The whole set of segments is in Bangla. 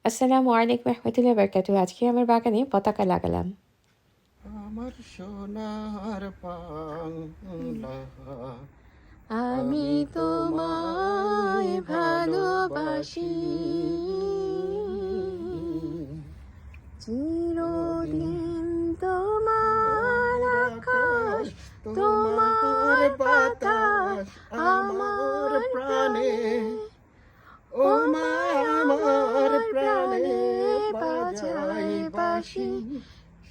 আসসালামু আলাইকুম রহমতুল্লাহ বরকাতু। আজকে আমার বাগানে পতাকা লাগালাম। আমার সোনার বাংলা, আমি আমি তোমায় তোমায় ভালোবাসি, ভালোবাসি। চিরদিন চিরদিন তোমার তোমার আকাশ, আকাশ, তোমার তোমার বাতাস বাতাস আমার আমার প্রাণে, প্রাণে, ও ও মা মা আমার আমার প্রাণে প্রাণে বাজাই বাজায় বাঁশি। বাঁশি।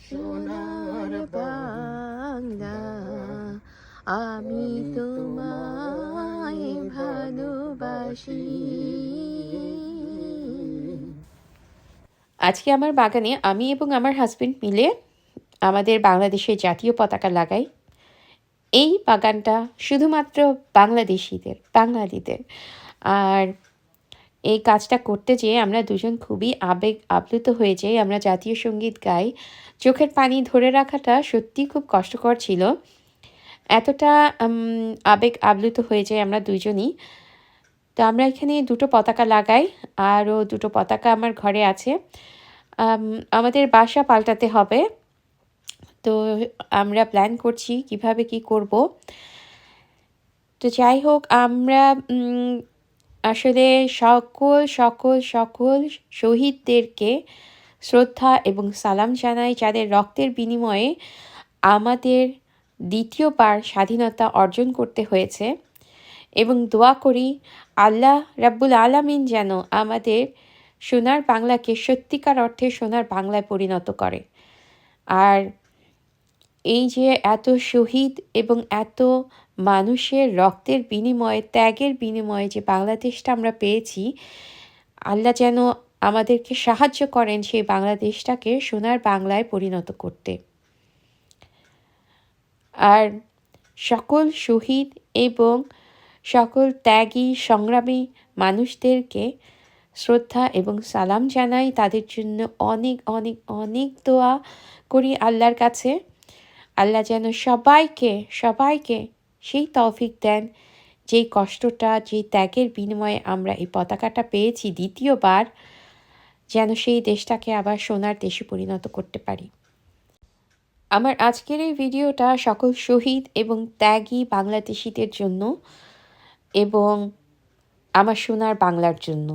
সোনার সোনার বাংলা, বাংলা, আমি আমি তোমায় তোমায় ভালোবাসি। ভালোবাসি। আজকে আমার বাগানে আমি এবং আমার হাজবেন্ড মিলে আমাদের বাংলাদেশের জাতীয় পতাকা লাগাই। এই বাগানটা শুধুমাত্র বাঙালিদের। আর এই কাজটা করতে যেয়ে আমরা দুজন খুবই আবেগ আপ্লুত হয়ে যাই। আমরা জাতীয় সঙ্গীত গাই। চোখের পানি ধরে রাখাটা সত্যিই খুব কষ্টকর ছিল। এতটা আবেগ আপ্লুত হয়ে যাই আমরা দুজনই। তো আমরা এখানে ২ টো পতাকা লাগাই। আরও ২ টো পতাকা আমার ঘরে আছে। আমাদের বাসা পাল্টাতে হবে। তো আমরা প্ল্যান করছি কিভাবে কি করব। তো যাই হোক, আমরা আসলে সকল শহীদদেরকে শ্রদ্ধা এবং সালাম জানাই, যাদের রক্তের বিনিময়ে আমাদের দ্বিতীয়বার স্বাধীনতা অর্জন করতে হয়েছে, এবং দোয়া করি আল্লাহ রাব্বুল আলামিন যেন আমাদের সোনার বাংলাকে সত্যিকার অর্থে সোনার বাংলায় পরিণত করে। আর এই যে এত শহীদ এবং এত মানুষের রক্তের বিনিময়ে, ত্যাগের বিনিময়ে যে বাংলাদেশটা আমরা পেয়েছি, আল্লাহ যেন আমাদেরকে সাহায্য করেন সেই বাংলাদেশটাকে সোনার বাংলায় পরিণত করতে। আর সকল শহীদ এবং সকল ত্যাগী সংগ্রামী মানুষদেরকে শ্রদ্ধা এবং সালাম জানাই। তাদের জন্য অনেক অনেক অনেক দোয়া করি আল্লাহর কাছে। আল্লাহ যেন সবাইকে সেই তৌফিক দেন, যেই কষ্টটা, যেই ত্যাগের বিনিময়ে আমরা এই পতাকাটা পেয়েছি দ্বিতীয়বার, যেন সেই দেশটাকে আবার সোনার দেশে পরিণত করতে পারি। আমার আজকের এই ভিডিওটা সকল শহীদ এবং ত্যাগী বাংলাদেশিদের জন্য এবং আমার সোনার বাংলার জন্য।